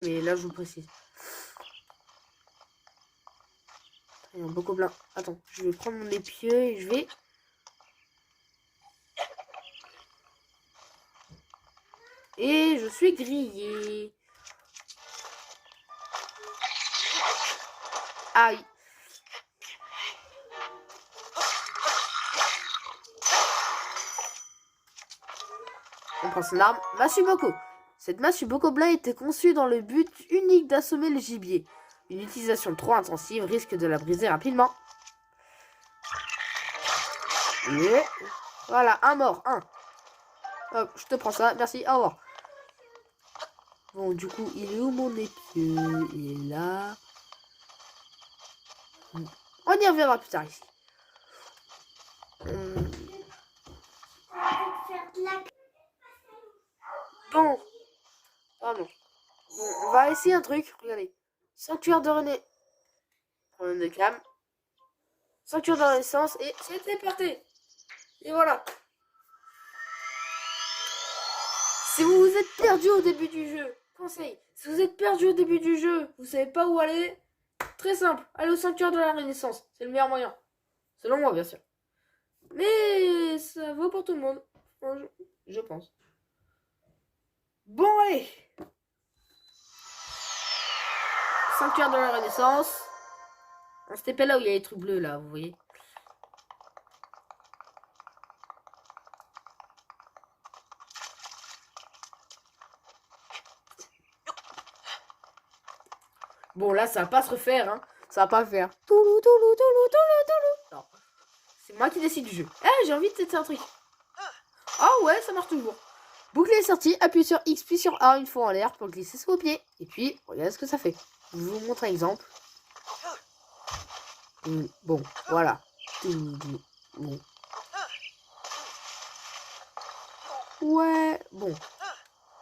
Mais là, je vous précise. Il y a un beau gobelin. Attends, je vais prendre mon épieu et je vais... Et je suis grillé. Aïe. On prend son arme. Massue Boko. Cette massue Boko-Bla était conçue dans le but unique d'assommer le gibier. Une utilisation trop intensive risque de la briser rapidement. Et voilà, un mort, un. Hop, je te prends ça, merci, au revoir. Bon, du coup, il est où mon épieu? Il est là. On y reviendra plus tard ici. Bon. Pardon. Bon, on va essayer un truc. Regardez. Sanctuaire de René. Problème de cam. Sanctuaire de Renaissance. Et c'est téléporté. Et voilà. Si vous vous êtes perdu au début du jeu, conseil. Si vous êtes perdu au début du jeu, vous savez pas où aller, très simple. Allez au Sanctuaire de la Renaissance. C'est le meilleur moyen. Selon moi, bien sûr. Mais ça vaut pour tout le monde. Je pense. Bon, allez. Sanctuaire de la Renaissance. C'était pas là où il y a les trucs bleus, là, vous voyez. Bon, là, ça va pas se refaire, hein. Ça va pas faire. Toulou, toulou, toulou, toulou, toulou. Non. C'est moi qui décide du jeu. Eh, j'ai envie de tester un truc. Ah ouais, ça marche toujours. Bouclier est sorti, appuyez sur X puis sur A une fois en l'air pour glisser sur vos pieds. Et puis, regardez ce que ça fait. Je vous montre un exemple. Bon, voilà. Bon. Ouais, bon.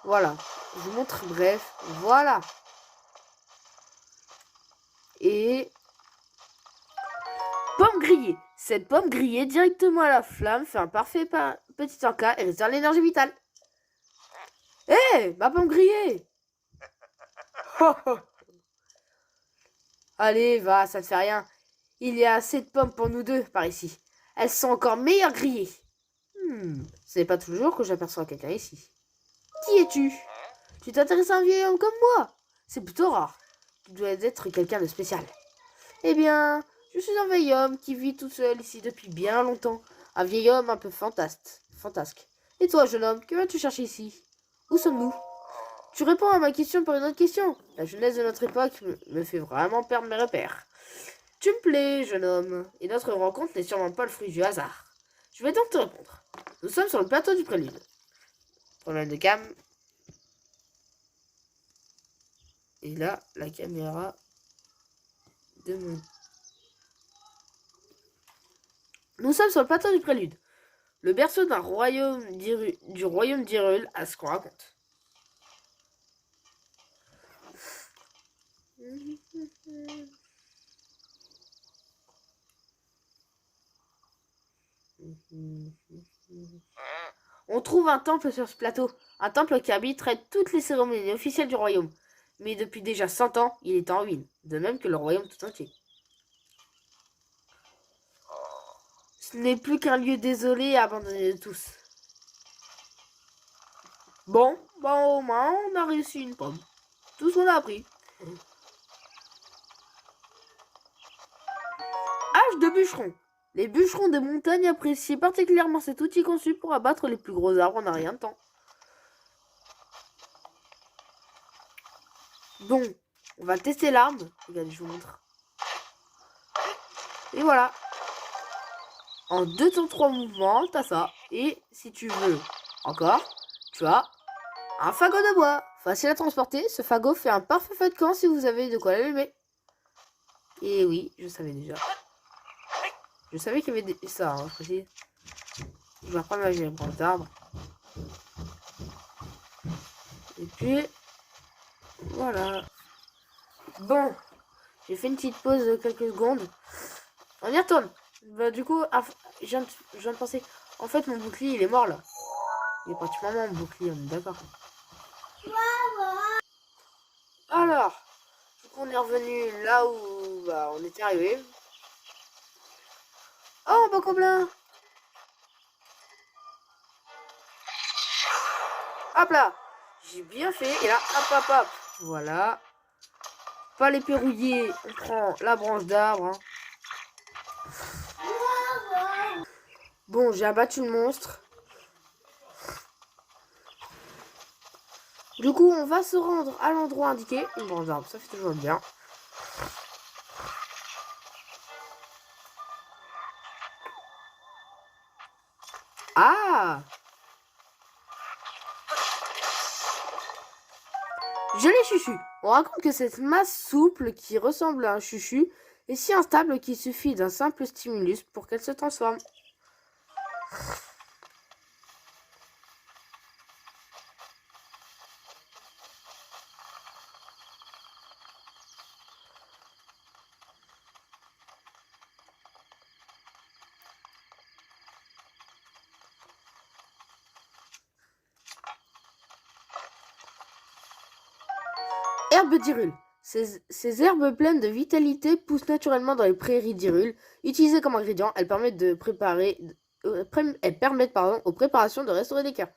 Voilà. Je vous montre, bref. Voilà. Et... Pomme grillée. Cette pomme grillée directement à la flamme fait un parfait petit encas et réserve l'énergie vitale. Hé, hey, ma pomme grillée. Allez, va, ça ne fait rien. Il y a assez de pommes pour nous deux par ici. Elles sont encore meilleures grillées. Ce n'est pas toujours que j'aperçois quelqu'un ici. Qui es-tu? Tu t'intéresses à un vieil homme comme moi? C'est plutôt rare. Tu dois être quelqu'un de spécial. Eh bien, je suis un vieil homme qui vit tout seul ici depuis bien longtemps. Un vieil homme un peu fantasque. Et toi, jeune homme, que viens-tu chercher ici? Où sommes-nous? Tu réponds à ma question par une autre question. La jeunesse de notre époque me fait vraiment perdre mes repères. Tu me plais, jeune homme, et notre rencontre n'est sûrement pas le fruit du hasard. Je vais donc te répondre. Nous sommes sur le plateau du prélude. Problème de cam. Et là, la caméra de mon... Nous sommes sur le plateau du prélude. Le berceau du royaume d'Hyrule, à ce qu'on raconte. On trouve un temple sur ce plateau. Un temple qui abriterait toutes les cérémonies officielles du royaume. Mais depuis déjà 100 ans, il est en ruine. De même que le royaume tout entier. Ce n'est plus qu'un lieu désolé et abandonné de tous. Bon, au moins, on a réussi une pomme. Tout ce qu'on a appris. Hache de bûcheron. Les bûcherons des montagnes apprécient particulièrement cet outil conçu pour abattre les plus gros arbres en un rien de temps. Bon, on va tester l'arme. Regardez, je vous montre. Et voilà. En 2 temps 3 mouvements, t'as ça. Et si tu veux encore, tu as un fagot de bois. Facile à transporter, ce fagot fait un parfait feu de camp si vous avez de quoi l'allumer. Et oui, je savais déjà. Je savais qu'il y avait ça, hein, précis. Je vais reprendre ma vieille branche d'arbre. Et puis, voilà. Bon, j'ai fait une petite pause de quelques secondes. On y retourne. Bah du coup, je viens de penser. En fait, mon bouclier, il est mort là. Il est pratiquement mon bouclier, on est d'accord. Alors, du coup, on est revenu là où bah, on était arrivé. Oh, Boko Blanc! Hop là! J'ai bien fait. Et là, hop, hop, hop. Voilà. Pas les pérouiller. On prend la branche d'arbre. Hein. Bon, j'ai abattu le monstre. Du coup, on va se rendre à l'endroit indiqué. Une branche d'arbre, ça fait toujours bien. Ah! Je l'ai chuchu. On raconte que cette masse souple qui ressemble à un chuchu est si instable qu'il suffit d'un simple stimulus pour qu'elle se transforme. Herbe d'Hyrule. Ces herbes pleines de vitalité poussent naturellement dans les prairies d'Hyrule. Utilisées comme ingrédient, elles permettent aux préparations de restaurer des cœurs.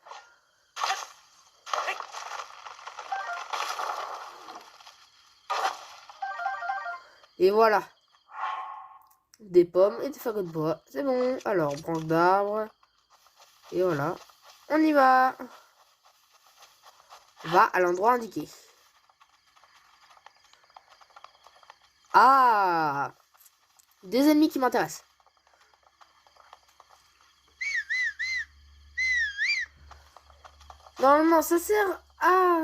Et voilà. Des pommes et des fagots de bois. C'est bon. Alors, branche d'arbre. Et voilà. On y va. Va à l'endroit indiqué. Ah! Des ennemis qui m'intéressent. Normalement, ça sert à...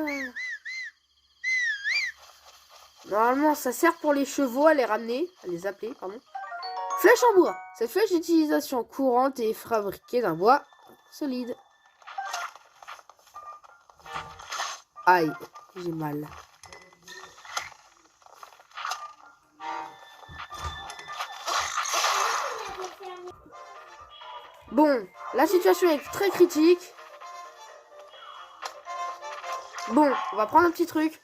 Normalement, ça sert pour les chevaux à les ramener, à les appeler, pardon. Flèche en bois. Cette flèche d'utilisation courante est fabriquée d'un bois solide. Aïe, j'ai mal. Bon, la situation est très critique. Bon, on va prendre un petit truc.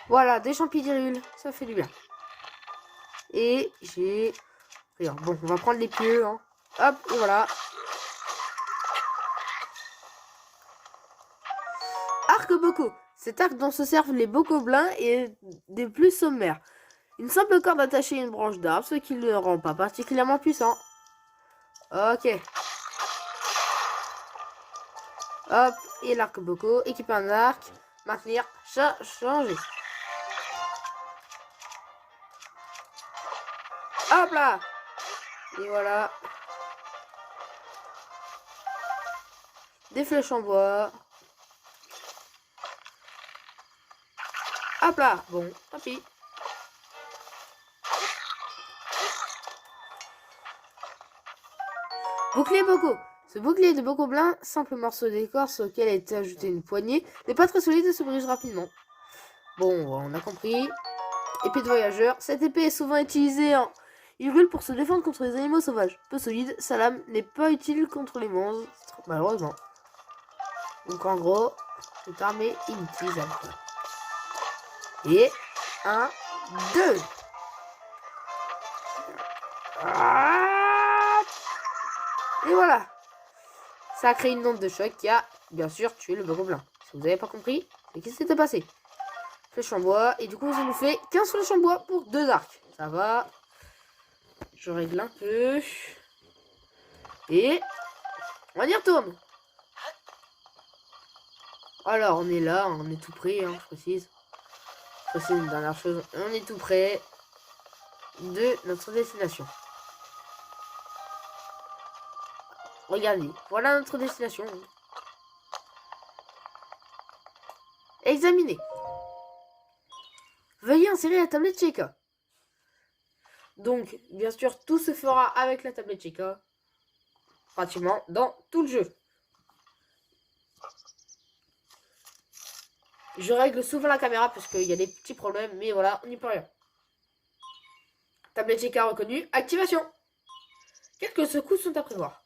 Voilà, des champignons, ça fait du bien. Et j'ai... Bon, on va prendre les pieux. Hein. Hop, et voilà. Arc-boco. Cet arc dont se servent les bocoblins est des plus sommaires. Une simple corde attachée à une branche d'arbre, ce qui ne le rend pas particulièrement puissant. Ok. Hop, et l'arc-boco. Équiper un arc. Maintenir. Changer. Hop là. Et voilà. Des flèches en bois. Hop là. Bon, tant pis. Bouclier Boko. Ce bouclier de bocoblin, simple morceau d'écorce auquel a été ajoutée une poignée, n'est pas très solide et se brise rapidement. Bon, on a compris. Épée de voyageur. Cette épée est souvent utilisée en Hyrule pour se défendre contre les animaux sauvages. Peu solide, sa lame n'est pas utile contre les monstres, malheureusement. Donc en gros, cette arme est inutilisable. Et 1, 2. Et voilà. Ça a créé une onde de choc qui a bien sûr tué le bocoblin. Si vous n'avez pas compris, c'est qu'est-ce qui s'était passé. Flèche en bois. Et du coup, ça nous fait 15 flèches en bois pour 2 arcs. Ça va. Je règle un peu. Et on y retourne. Alors, on est là, on est tout près, hein, je précise. Je précise une dernière chose. On est tout près de notre destination. Regardez, voilà notre destination. Examiner. Veuillez insérer la tablette Sheikah. Donc, bien sûr, tout se fera avec la tablette Sheikah. Pratiquement dans tout le jeu. Je règle souvent la caméra parce qu'il y a des petits problèmes, mais voilà, on n'y peut rien. Tablette Sheikah reconnue. Activation. Quelques secousses sont à prévoir.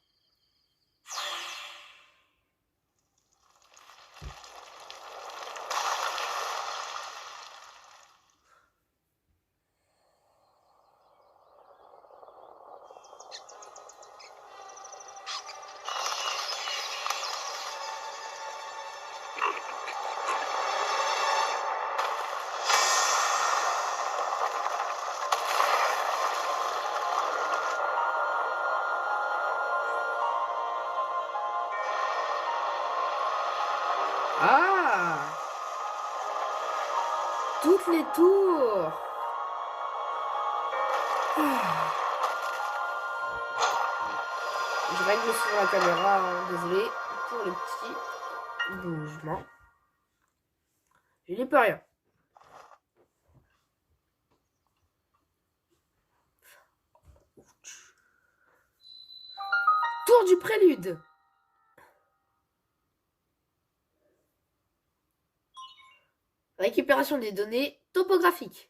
toutes les tours. Je règle sur la caméra, hein. Désolé pour les petits bougements. Je n'y peux rien. Tour du prélude. Récupération des données topographiques.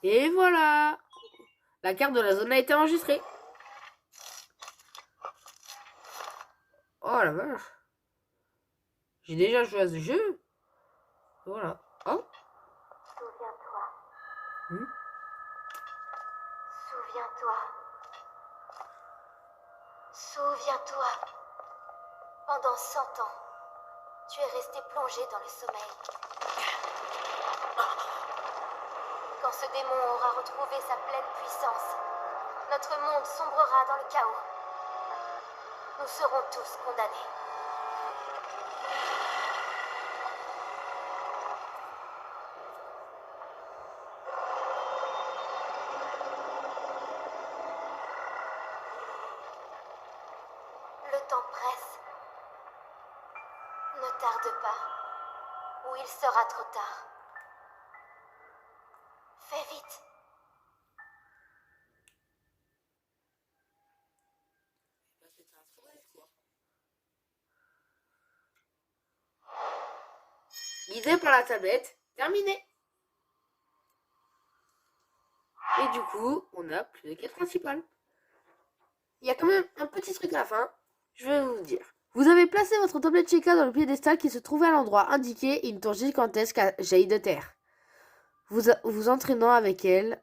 Et voilà. La carte de la zone a été enregistrée. Oh la vache. J'ai déjà joué à ce jeu. Voilà. Oh. Souviens-toi. Hmm. Souviens-toi. Souviens-toi. Pendant 100 ans, tu es resté plongé dans le sommeil. Quand ce démon aura retrouvé sa pleine puissance, notre monde sombrera dans le chaos. Nous serons tous condamnés. Le temps presse. Ne tarde pas, ou il sera trop tard. Fais vite. Guidé par la tablette. Terminé. Et du coup, on a plus de quête principale. Il y a quand même un petit truc à la fin. Je vais vous dire. Vous avez placé votre tablette Sheikah dans le piédestal qui se trouvait à l'endroit indiqué et une tour gigantesque a jailli de terre. Vous entraînant avec elle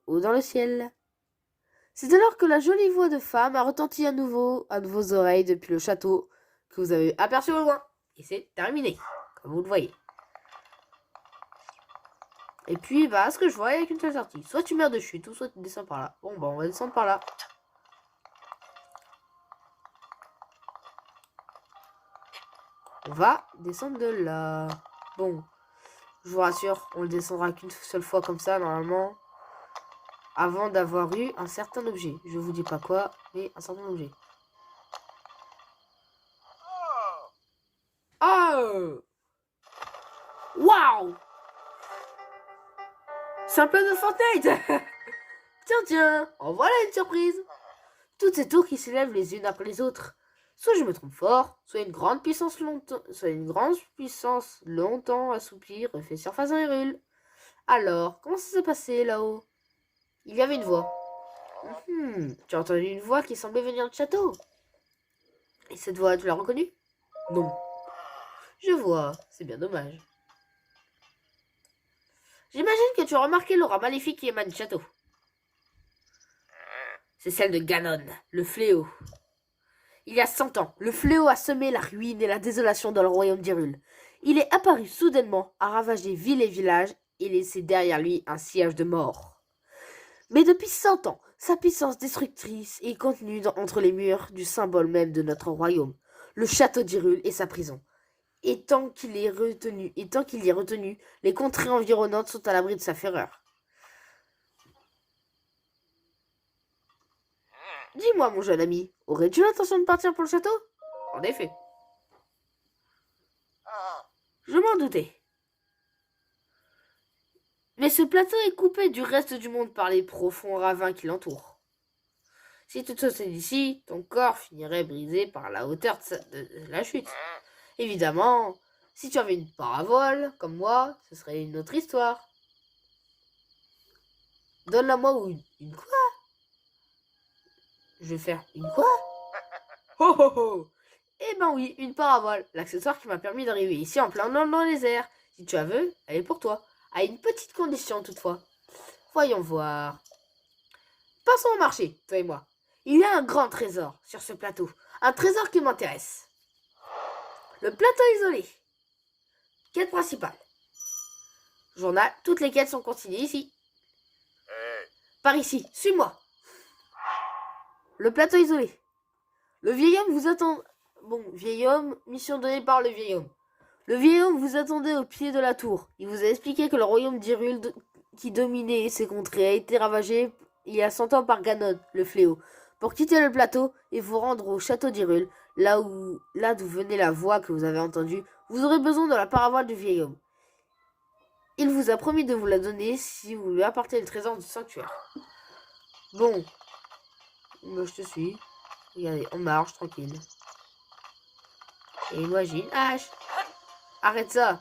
haut dans le ciel. C'est alors que la jolie voix de femme a retenti à nouveau à vos oreilles depuis le château que vous avez aperçu au loin. Et c'est terminé, comme vous le voyez. Et puis, bah, ce que je vois, il n'y a qu'une seule sortie. Soit tu meurs de chute, ou soit tu descends par là. Bon, bah, on va descendre par là. On va descendre de là. Bon, je vous rassure, on le descendra qu'une seule fois comme ça, normalement. Avant d'avoir eu un certain objet. Je vous dis pas quoi, mais un certain objet. Oh! Waouh! C'est un peu de Fortnite. Tiens, en voilà une surprise. Toutes ces tours qui s'élèvent les unes après les autres. Soit je me trompe fort, soit une grande puissance longtemps assouplie refait surface dans les rues. Alors, comment ça s'est passé là-haut? Il y avait une voix. Tu as entendu une voix qui semblait venir du château. Et cette voix, tu l'as reconnue? Non. Je vois, c'est bien dommage. J'imagine que tu as remarqué l'aura maléfique qui émane du château. C'est celle de Ganon, le fléau. Il y a 100 ans, le fléau a semé la ruine et la désolation dans le royaume d'Hyrule. Il est apparu soudainement, a ravagé villes et villages et laissé derrière lui un sillage de mort. Mais depuis 100 ans, sa puissance destructrice est contenue entre les murs du symbole même de notre royaume, le château d'Hyrule et sa prison. Et tant qu'il y est retenu, les contrées environnantes sont à l'abri de sa fureur. Dis-moi, mon jeune ami, aurais-tu l'intention de partir pour le château? En effet. Je m'en doutais. Mais ce plateau est coupé du reste du monde par les profonds ravins qui l'entourent. Si tu te sautais d'ici, ton corps finirait brisé par la hauteur de la chute. Évidemment, si tu avais une parabole, comme moi, ce serait une autre histoire. Donne-la-moi ou une quoi? Je vais faire une quoi? Oh oh oh! Eh ben oui, une parabole, l'accessoire qui m'a permis d'arriver ici en plein dans les airs. Si tu la veux, elle est pour toi. À une petite condition toutefois. Voyons voir. Passons au marché, toi et moi. Il y a un grand trésor sur ce plateau. Un trésor qui m'intéresse. Le plateau isolé. Quête principale. Journal. Toutes les quêtes sont continuées ici. Par ici. Suis-moi. Le plateau isolé. Le vieil homme vous attend. Bon, vieil homme, mission donnée par le vieil homme. Le vieil homme vous attendait au pied de la tour. Il vous a expliqué que le royaume d'Hyrule qui dominait ces contrées a été ravagé il y a 100 ans par Ganon, le fléau. Pour quitter le plateau et vous rendre au château d'Hyrule, là d'où venait la voix que vous avez entendue, vous aurez besoin de la paravoile du vieil homme. Il vous a promis de vous la donner si vous lui apportez le trésor du sanctuaire. Bon, moi je te suis. Regardez, on marche tranquille. Et imagine, H. Arrête ça.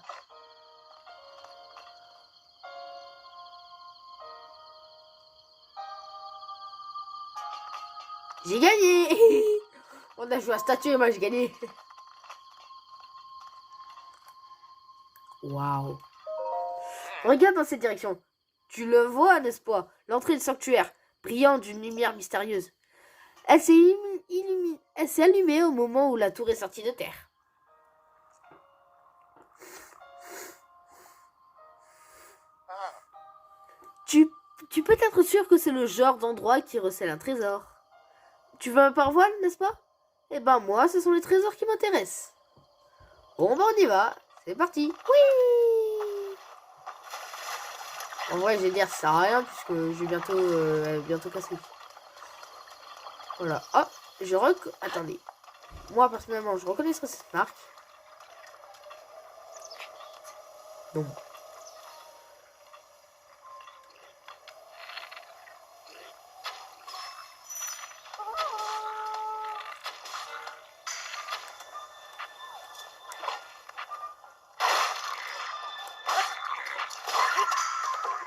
J'ai gagné. On a joué à statue et moi j'ai gagné. Waouh. Regarde dans cette direction. Tu le vois, n'est-ce pas? L'entrée du sanctuaire, brillant d'une lumière mystérieuse. Elle s'est allumée au moment où la tour est sortie de terre. Tu peux être sûr que c'est le genre d'endroit qui recèle un trésor. Tu veux un parvoile, n'est-ce pas? Eh ben moi, ce sont les trésors qui m'intéressent. Bon, ben on y va. C'est parti. Oui. En vrai, je vais dire ça sert à rien puisque je vais bientôt casser. Voilà. Hop, attendez. Moi, personnellement, je reconnaîtrais cette marque. Donc.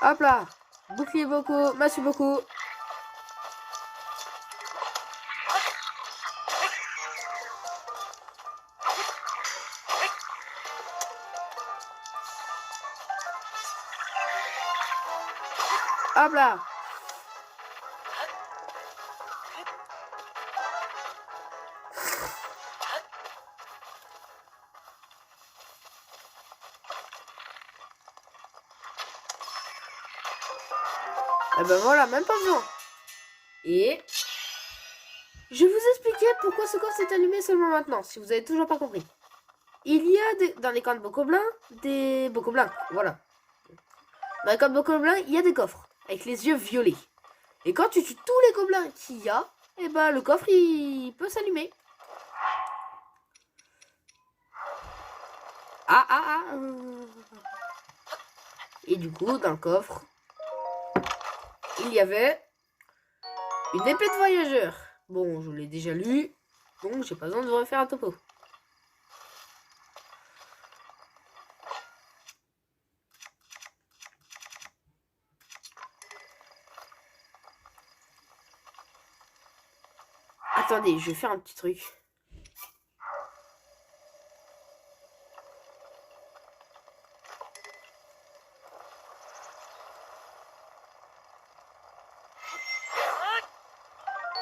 Hop là. Bouclier beaucoup, massue beaucoup. Hop là. Et ben voilà, même pas besoin. Et je vais vous expliquer pourquoi ce corps s'est allumé seulement maintenant, si vous avez toujours pas compris. Il y a dans les camps de Bokoblin, des Bokoblins, voilà. Dans les camps de Bokoblin, il y a des coffres, avec les yeux violets. Et quand tu tues tous les gobelins qu'il y a, et ben le coffre, il peut s'allumer. Et du coup, dans le coffre, il y avait une épée de voyageur. Bon, je l'ai déjà lu, donc j'ai pas besoin de refaire un topo. Attendez, je vais faire un petit truc.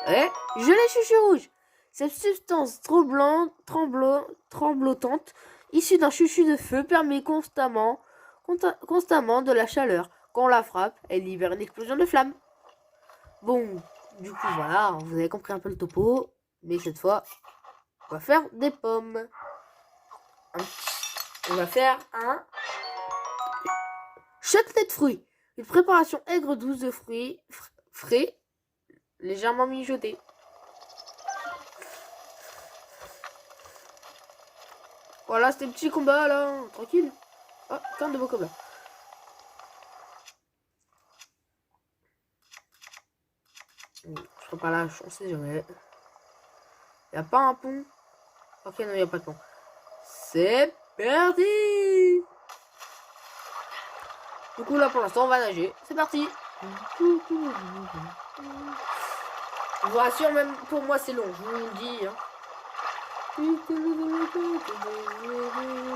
Ouais, je l'ai chouchou rouge. Cette substance tremblotante, issue d'un chouchou de feu, permet constamment de la chaleur. Quand on la frappe, elle libère une explosion de flammes. Bon, du coup, voilà, vous avez compris un peu le topo. Mais cette fois, on va faire des pommes. On va faire un châtelet de fruits. Une préparation aigre douce de fruits frais, légèrement mijotés. Voilà, c'était le petit combat là, tranquille. Oh, plein de beaux combats. Je serai pas là, on sait jamais. Y'a pas un pont? Ok, non, y'a pas de pont. C'est parti! Du coup, là, pour l'instant, on va nager. C'est parti! Je vous rassure, même pour moi, c'est long. Je vous le dis. Hein.